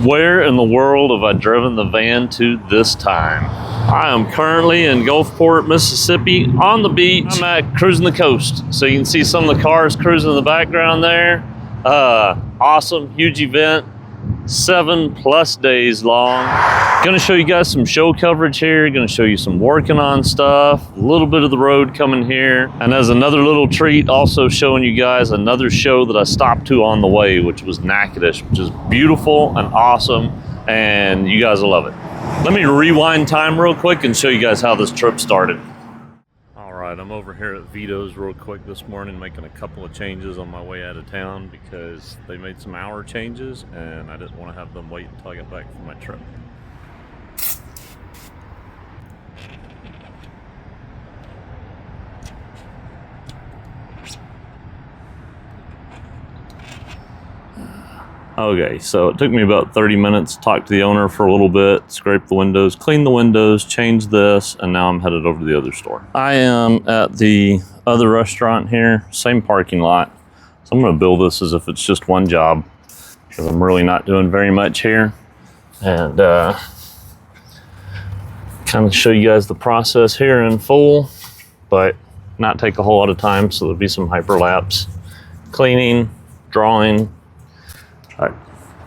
Where in the world have I driven the van to this time? I am currently in Gulfport, Mississippi on the beach. I'm at Cruisin the Coast. So you can see some of the cars cruising in the background there. Awesome, huge event. 7+ days long. Gonna show you guys some show coverage here. Gonna show you some working on stuff, a little bit of the road coming here. And as another little treat, also showing you guys another show that I stopped to on the way, which was Nacogdoches, which is beautiful and awesome, and you guys will love it. Let me rewind time real quick and show you guys how this trip started. Alright, I'm over here at Vito's real quick this morning making a couple of changes on my way out of town because they made some hour changes and I didn't want to have them wait until I got back from my trip. Okay, so it took me about 30 minutes to talk to the owner for a little bit, scrape the windows, clean the windows, change this, and now I'm headed over to the other store. I am at the other restaurant here, same parking lot. So I'm gonna build this as if it's just one job because I'm really not doing very much here. And kind of show you guys the process here in full, but not take a whole lot of time, so there'll be some hyperlapse. Cleaning, drawing. All right,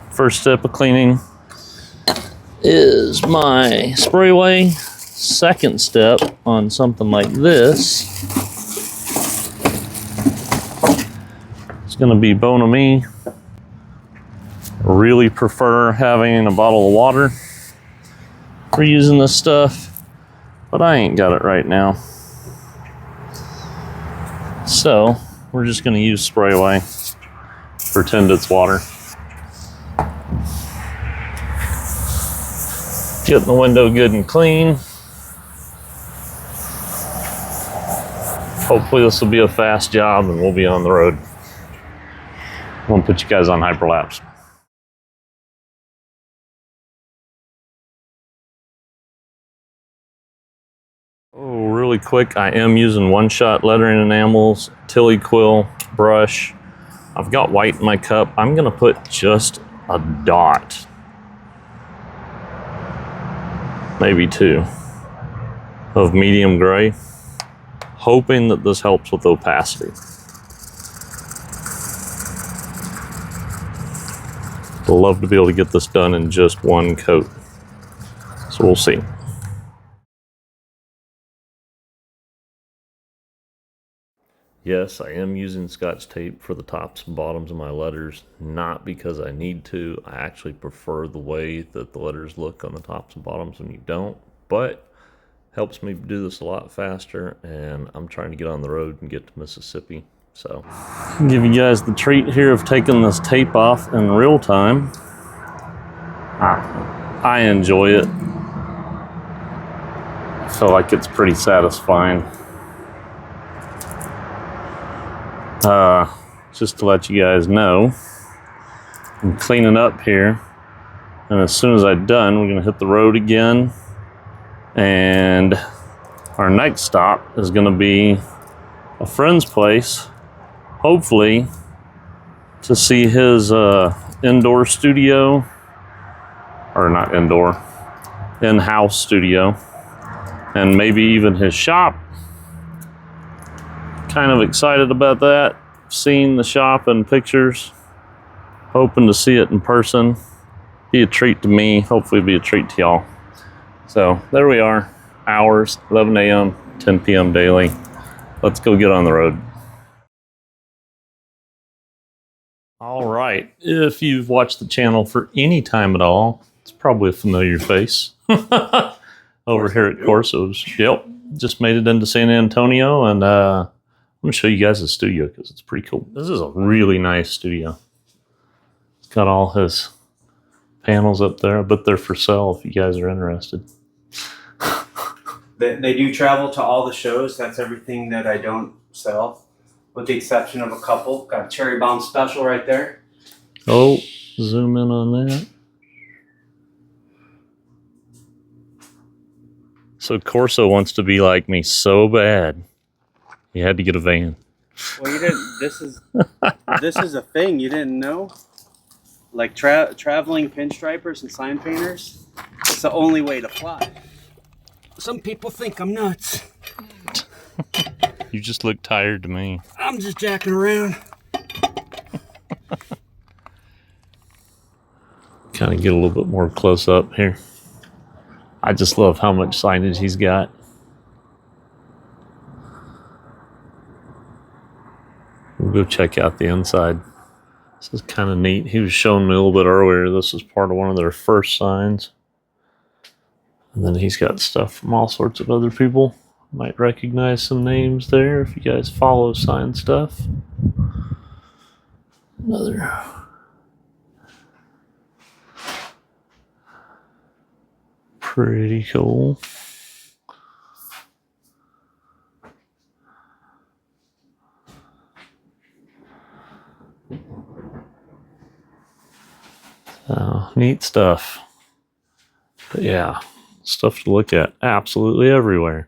first step of cleaning is my sprayway. Second step on something like this is gonna be bon ami. Really prefer having a bottle of water for using this stuff, but I ain't got it right now. So we're just gonna use sprayway, pretend it's water. Getting the window good and clean. Hopefully this will be a fast job and we'll be on the road. I'm gonna put you guys on hyperlapse. Oh, really quick, I am using one-shot lettering enamels, Tilly quill, brush. I've got white in my cup. I'm gonna put just a dot, maybe two, of medium gray, hoping that this helps with opacity. I'd love to be able to get this done in just one coat, so we'll see. Yes, I am using Scotch tape for the tops and bottoms of my letters, not because I need to. I actually prefer the way that the letters look on the tops and bottoms when you don't, but helps me do this a lot faster, and I'm trying to get on the road and get to Mississippi. So, I'll give you guys the treat here of taking this tape off in real time. I enjoy it. I feel like it's pretty satisfying. Just to let you guys know, I'm cleaning up here, and as soon as I'm done, we're gonna hit the road again, and our next stop is gonna be a friend's place, hopefully to see his indoor studio, or not indoor, in-house studio, and maybe even his shop. Kind of excited about that. Seen the shop in pictures, hoping to see it in person. Be a treat to me, hopefully be a treat to y'all. So there we are, hours, 11 a.m., 10 p.m. daily. Let's go get on the road. All right, if you've watched the channel for any time at all, it's probably a familiar face. Over here at Corso's. Yep, just made it into San Antonio, and I'm gonna show you guys the studio because it's pretty cool. This is a really nice studio. It's got all his panels up there. I bet they're for sale if you guys are interested. They do travel to all the shows. That's everything that I don't sell, with the exception of a couple. Got a cherry bomb special right there. Oh, zoom in on that. So Corso wants to be like me so bad. You had to get a van. Well, you didn't. This is a thing you didn't know. Like traveling pinstripers and sign painters, it's the only way to fly. Some people think I'm nuts. You just look tired to me. I'm just jacking around. Kind of get a little bit more close up here. I just love how much signage he's got. We'll go check out the inside. This is kind of neat. He was showing me a little bit earlier. This is part of one of their first signs. And then he's got stuff from all sorts of other people. Might recognize some names there if you guys follow sign stuff. Another. Pretty cool. Neat stuff. But yeah, stuff to look at absolutely everywhere.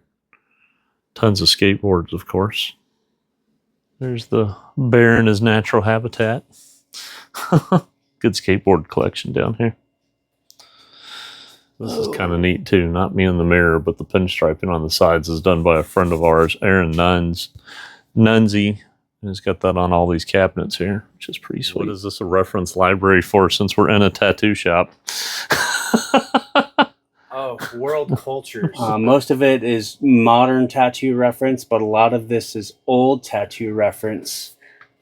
Tons of skateboards, of course. There's the bear in his natural habitat. Good skateboard collection down here. This is kind of neat too. Not me in the mirror, but the pinstriping on the sides is done by a friend of ours, Aaron Nunzi. And he's got that on all these cabinets here, which is pretty sweet. What is this a reference library for, since we're in a tattoo shop? Oh, world cultures. Most of it is modern tattoo reference, but a lot of this is old tattoo reference.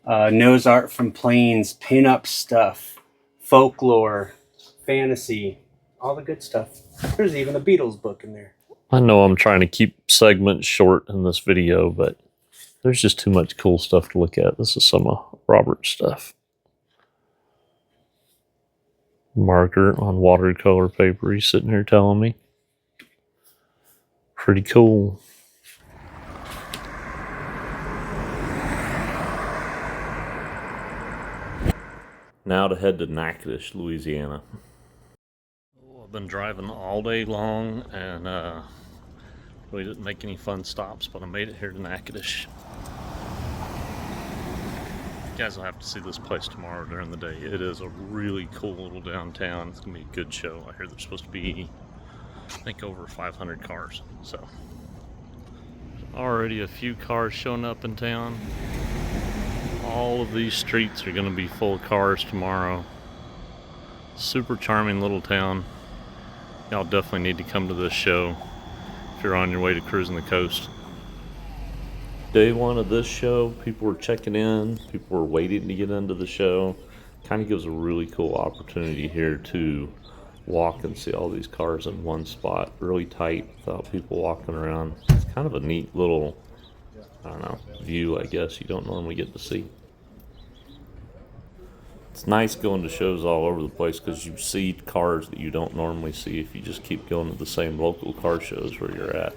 Nose art from planes, pin-up stuff, folklore, fantasy, all the good stuff. There's even a Beatles book in there. I know I'm trying to keep segments short in this video, but there's just too much cool stuff to look at. This is some of Robert's stuff. Marker on watercolor paper, he's sitting here telling me. Pretty cool. Now to head to Nacogdoches, Louisiana. I've been driving all day long and really didn't make any fun stops, but I made it here to Nacogdoches. You guys will have to see this place tomorrow during the day. It is a really cool little downtown. It's gonna be a good show. I hear there's supposed to be, I think, over 500 cars. So already a few cars showing up in town. All of these streets are gonna be full of cars tomorrow. Super charming little town. Y'all definitely need to come to this show if you're on your way to Cruisin the Coast. Day one of this show, people were checking in, people were waiting to get into the show. Kind of gives a really cool opportunity here to walk and see all these cars in one spot, really tight, without people walking around. It's kind of a neat little, I don't know, view, I guess, you don't normally get to see. It's nice going to shows all over the place because you see cars that you don't normally see if you just keep going to the same local car shows where you're at.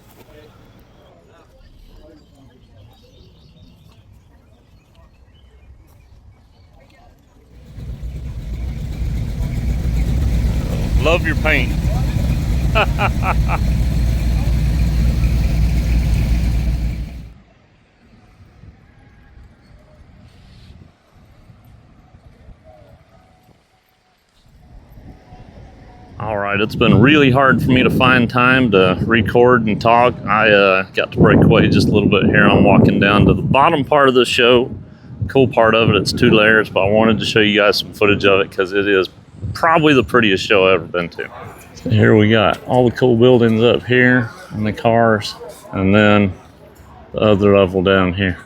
Love your paint. All right, it's been really hard for me to find time to record and talk. I got to break away just a little bit here. I'm walking down to the bottom part of the show. Cool part of it, it's 2 layers, but I wanted to show you guys some footage of it because it is probably the prettiest show I've ever been to. So here we got all the cool buildings up here and the cars, and then the other level down here.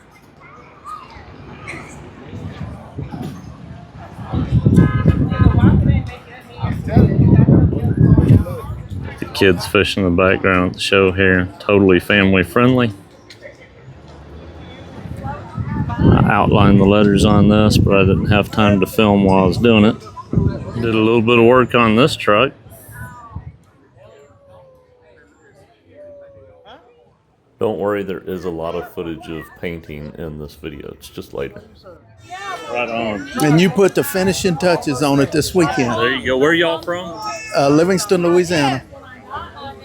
The kids fishing in the background at the show here, totally family friendly. I outlined the letters on this, but I didn't have time to film while I was doing it. Did a little bit of work on this truck. Don't worry, there is a lot of footage of painting in this video. It's just later. Right on. And you put the finishing touches on it this weekend. There you go. Where y'all from? Livingston, Louisiana.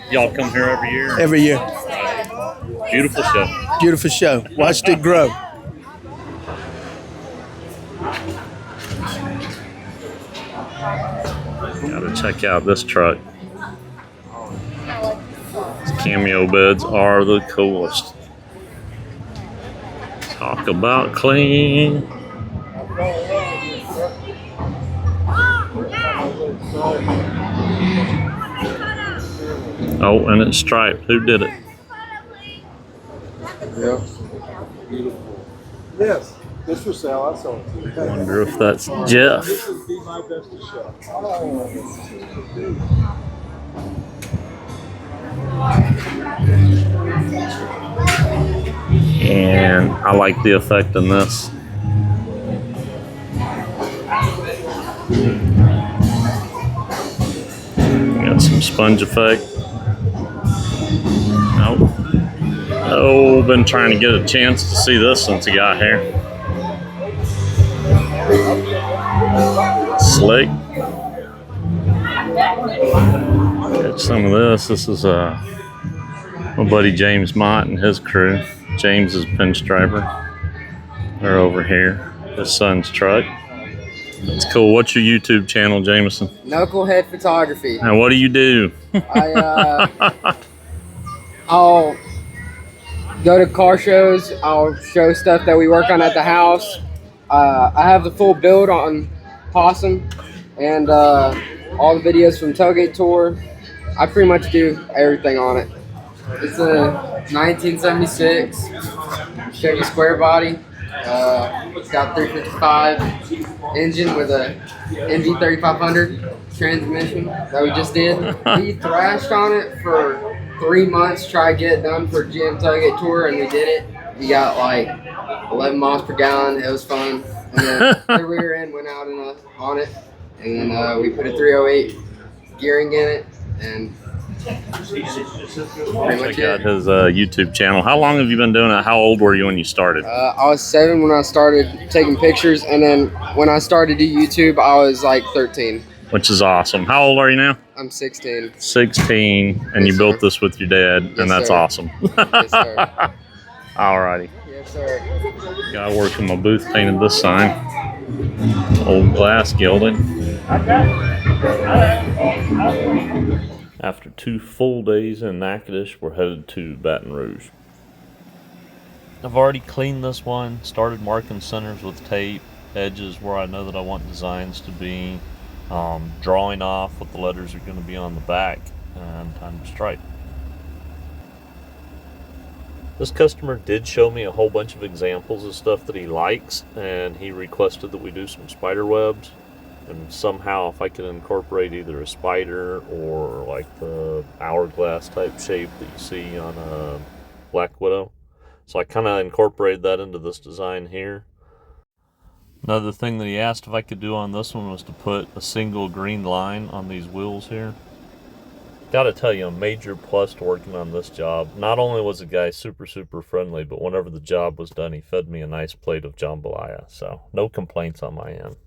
Y'all come here every year? Every year. Beautiful show. Beautiful show. Watched it grow. Gotta check out this truck. These cameo beds are the coolest. Talk about clean. Oh, and it's striped. Who did it? Yeah. Beautiful. Yes. This for sale. I saw it. I wonder if that's Jeff. This would be my best to show. And I like the effect in this. Got some sponge effect. Oh, been trying to get a chance to see this since he got here. Slick. Get some of this. This is my buddy James Mott and his crew. James is pinstriper. They're over here. His son's truck. That's cool. What's your YouTube channel, Jameson? Knucklehead Photography. And what do you do? I'll go to car shows. I'll show stuff that we work on at the house. I have the full build on Possum and all the videos from Tailgate Tour. I pretty much do everything on it. It's a 1976 Chevy square body. It's got 355 engine with a NV3500 transmission that we just did. We thrashed on it for 3 months, tried to get it done for GM Tailgate Tour, and we did it. We got like 11 miles per gallon. It was fun. And then the rear end went out on it, and then we put a 308 gearing in it, and pretty much Check out his YouTube channel. How long have you been doing it? How old were you when you started? I was 7 when I started taking pictures, and then when I started to do YouTube, I was like 13. Which is awesome. How old are you now? I'm 16. 16, and Yes, you built sir. this with your dad, Yes, and that's sir. awesome. Yes, sir. Alrighty. Yes, sir. Guy working my booth painted this sign. Old glass gilding. After 2 full days in Nacogdoches, we're headed to Baton Rouge. I've already cleaned this one, started marking centers with tape, edges where I know that I want designs to be, drawing off what the letters are going to be on the back, and time to stripe. This customer did show me a whole bunch of examples of stuff that he likes, and he requested that we do some spider webs. And somehow if I could incorporate either a spider or like the hourglass type shape that you see on a Black Widow. So I kind of incorporated that into this design here. Another thing that he asked if I could do on this one was to put a single green line on these wheels here. Gotta tell you, a major plus to working on this job. Not only was the guy super friendly, but whenever the job was done, he fed me a nice plate of jambalaya. So no complaints on my end.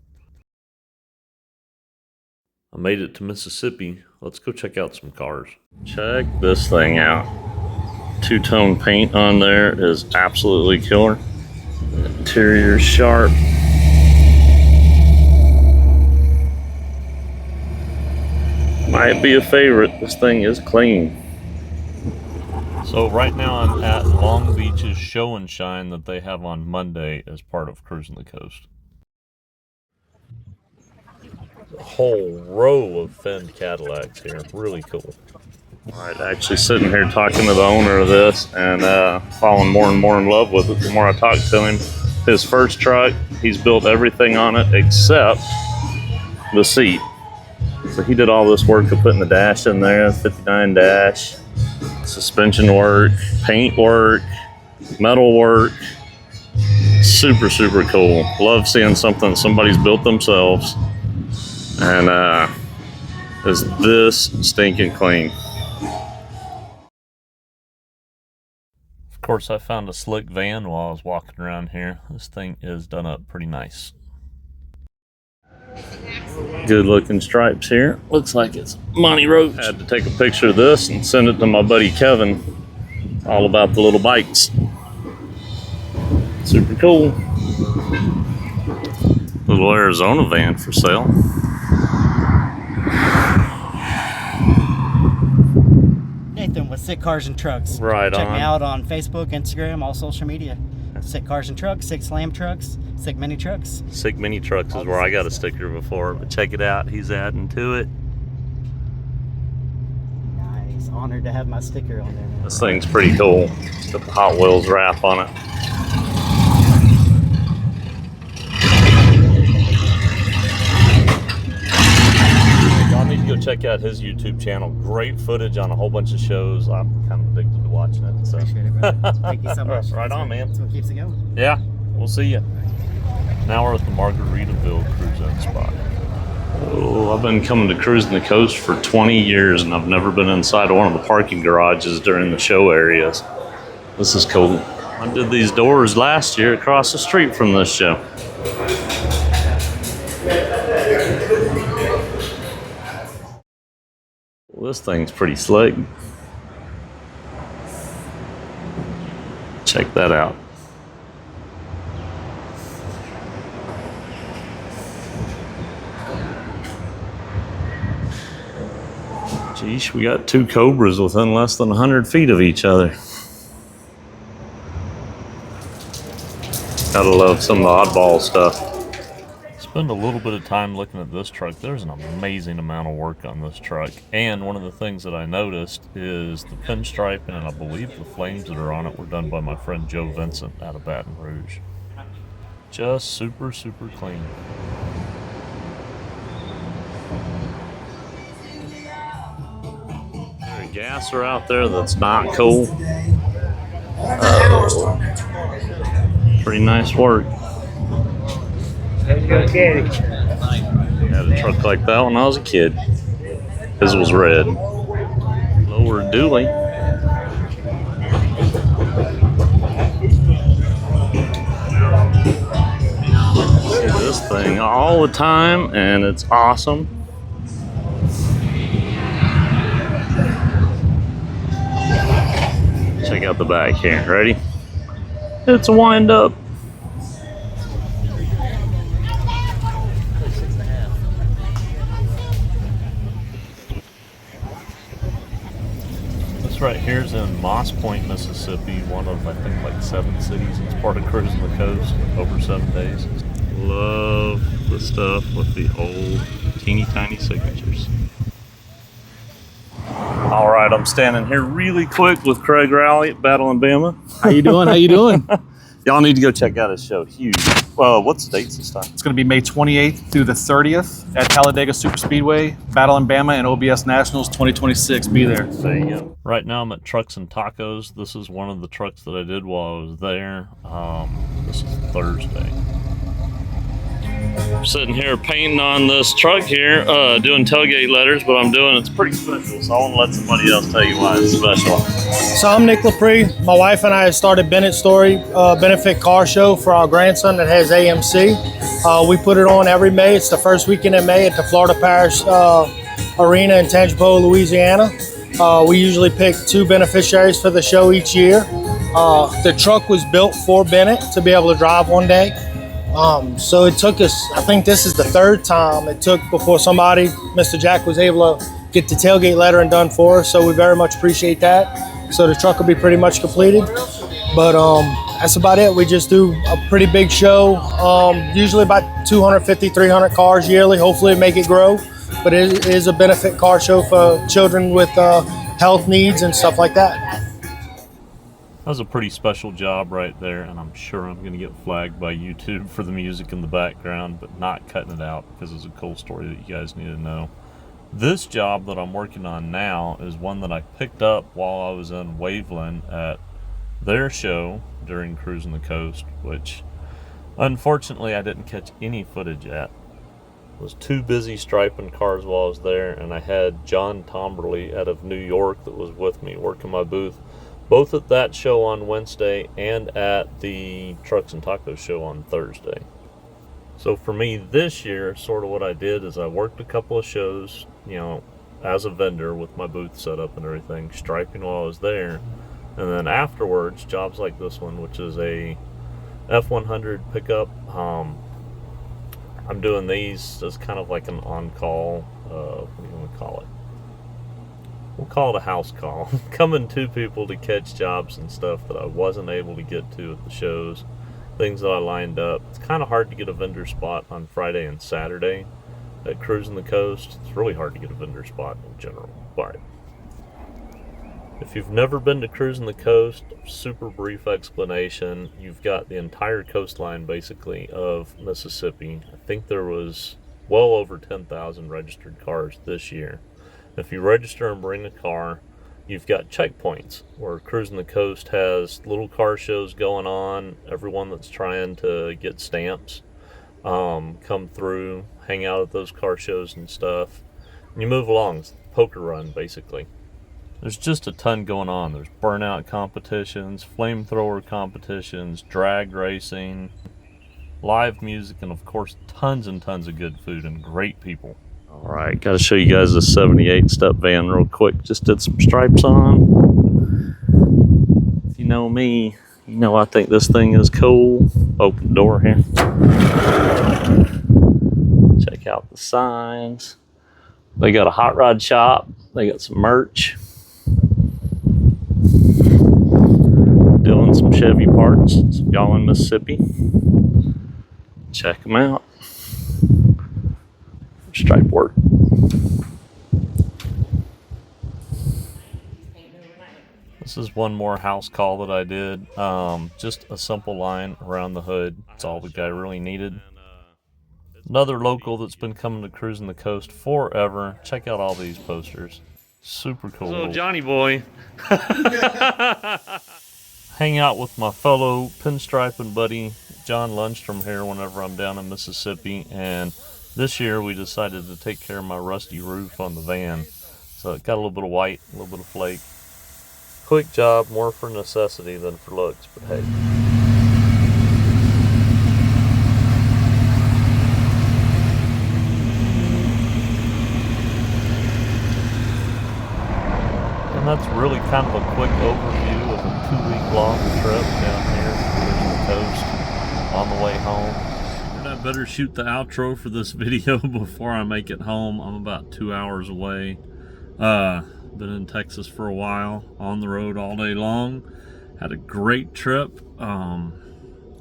I made it to Mississippi. Let's go check out some cars. Check this thing out. Two-tone paint on there is absolutely killer. Interior sharp. Might be a favorite. This thing is clean. So right now I'm at Long Beach's Show and Shine that they have on Monday as part of Cruisin The Coast. A whole row of Fend Cadillacs here. Really cool. Alright, actually sitting here talking to the owner of this and falling more and more in love with it the more I talk to him. His first truck, he's built everything on it except the seat. So he did all this work of putting the dash in there, 59 dash, suspension work, paint work, metal work. Super cool. Love seeing something somebody's built themselves and is this stinking clean. Of course, I found a slick van while I was walking around here. This thing is done up pretty nice. Good looking stripes here. Looks like it's Monty Roach. Had to take a picture of this and send it to my buddy Kevin. All about the little bikes. Super cool. Little Arizona van for sale. Sick Cars and Trucks. Right Check on. me out on Facebook, Instagram, all social media. Sick Cars and Trucks, Sick Slam Trucks, Sick Mini Trucks. Sick Mini Trucks is where I got a sticker before, but check it out. He's adding to it. Nice. Honored to have my sticker on there. This thing's pretty cool. It's got the Hot Wheels wrap on it. Y'all need to go check out his YouTube channel. Great footage on a whole bunch of shows. I'm kind of addicted to watching it. So. Appreciate it, brother. Thank you so much. Right on, man. That's what keeps it going. Yeah, we'll see you. Now we're at the Margaritaville Cruisin spot. Oh, I've been coming to Cruisin the Coast for 20 years, and I've never been inside one of the parking garages during the show areas. This is cool. I did these doors last year across the street from this show. Well, this thing's pretty slick. Check that out. Geesh, we got two Cobras within less than 100 feet of each other. Gotta love some of the oddball stuff. Spend a little bit of time looking at this truck. There's an amazing amount of work on this truck. And one of the things that I noticed is the pinstriping, and I believe the flames that are on it were done by my friend Joe Vincent out of Baton Rouge. Just super, super clean. There's a gasser out there that's not cool. Pretty nice work. I had a truck like that when I was a kid. His was red. Lower dually. See this thing all the time, and it's awesome. Check out the back here. Ready? It's a wind up. This right here is in Moss Point, Mississippi, one of I think like 7 cities. It's part of Cruisin the Coast over 7 days. Love the stuff with the old teeny tiny signatures. All right, I'm standing here really quick with Craig Rowley at Battle in Bama. How you doing? How you doing? Y'all need to go check out his show. Huge. Well, what's the dates this time? It's going to be May 28th through the 30th at Talladega Super Speedway, Battle in Bama, and OBS Nationals 2026. Be there. There you go. Right now I'm at Trucks and Tacos. This is one of the trucks that I did while I was there. This is Thursday. I'm sitting here painting on this truck here, doing tailgate letters, but it's pretty special, so I want to let somebody else tell you why it's special. So I'm Nick Lapre. My wife and I started Bennett Story Benefit Car Show for our grandson that has AMC. We put it on every May. It's the first weekend in May at the Florida Parish Arena in Tangipahoa, Louisiana. We usually pick 2 beneficiaries for the show each year. The truck was built for Bennett to be able to drive one day. So it took us, I think this is the 3rd time it took before somebody, Mr. Jack, was able to get the tailgate lettering done for us. So we very much appreciate that. So the truck will be pretty much completed. But that's about it. We just do a pretty big show, usually about 250, 300 cars yearly. Hopefully make it grow. But it is a benefit car show for children with health needs and stuff like that. That was a pretty special job right there, and I'm sure I'm going to get flagged by YouTube for the music in the background, but not cutting it out because it's a cool story that you guys need to know. This job that I'm working on now is one that I picked up while I was in Waveland at their show during Cruisin the Coast, which unfortunately I didn't catch any footage at. I was too busy striping cars while I was there, and I had John Tomberly out of New York that was with me working my booth, both at that show on Wednesday and at the Trucks and Tacos show on Thursday. So for me this year, sort of what I did is I worked a couple of shows, as a vendor with my booth set up and everything, striping while I was there. And then afterwards, jobs like this one, which is a F100 pickup, I'm doing these as kind of like an on-call, what do you want to call it? we'll call it a house call. Coming to people to catch jobs and stuff that I wasn't able to get to at the shows, things that I lined up. It's kind of hard to get a vendor spot on Friday and Saturday at Cruisin the Coast. It's really hard to get a vendor spot in general, but if you've never been to Cruisin the Coast, super brief explanation, you've got the entire coastline basically of Mississippi. I think there was well over 10,000 registered cars this year. If you register and bring a car, you've got checkpoints where Cruisin the Coast has little car shows going on. Everyone that's trying to get stamps come through, hang out at those car shows and stuff. And you move along. It's a poker run basically. There's just a ton going on. There's burnout competitions, flamethrower competitions, drag racing, live music, and of course tons and tons of good food and great people. All right, got to show you guys the 78 step van real quick. Just did some stripes on. If you know me, you know I think this thing is cool. Open the door here. Check out the signs. They got a hot rod shop. They got some merch. Doing some Chevy parts. So y'all in Mississippi, check them out. Stripe work. This is one more house call that I did. Just a simple line around the hood. That's all the guy really needed. Another local that's been coming to Cruisin the Coast forever. Check out all these posters. Super cool. So Johnny boy. Hang out with my fellow pinstriping buddy John Lundstrom here whenever I'm down in Mississippi, and this year we decided to take care of my rusty roof on the van. So it got a little bit of white, a little bit of flake. Quick job, more for necessity than for looks, but hey. And that's really kind of a quick overview of a 2-week-long trip down here to the coast on the way home. And I better shoot the outro for this video before I make it home. I'm about 2 hours away. Been in Texas for a while, on the road all day long. Had a great trip.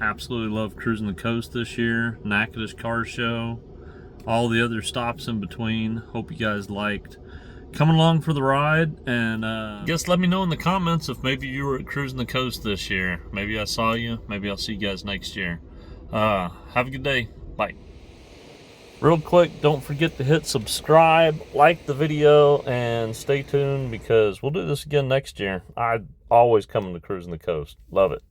Absolutely love Cruisin the Coast this year. Natchitoches Car Show. All the other stops in between. Hope you guys liked coming along for the ride, and guess let me know in the comments if maybe you were at Cruisin the Coast this year. Maybe I saw you. Maybe I'll see you guys next year. Have a good day. Bye. Real quick, don't forget to hit subscribe, like the video, and stay tuned because we'll do this again next year. I always coming to Cruisin the Coast. Love it.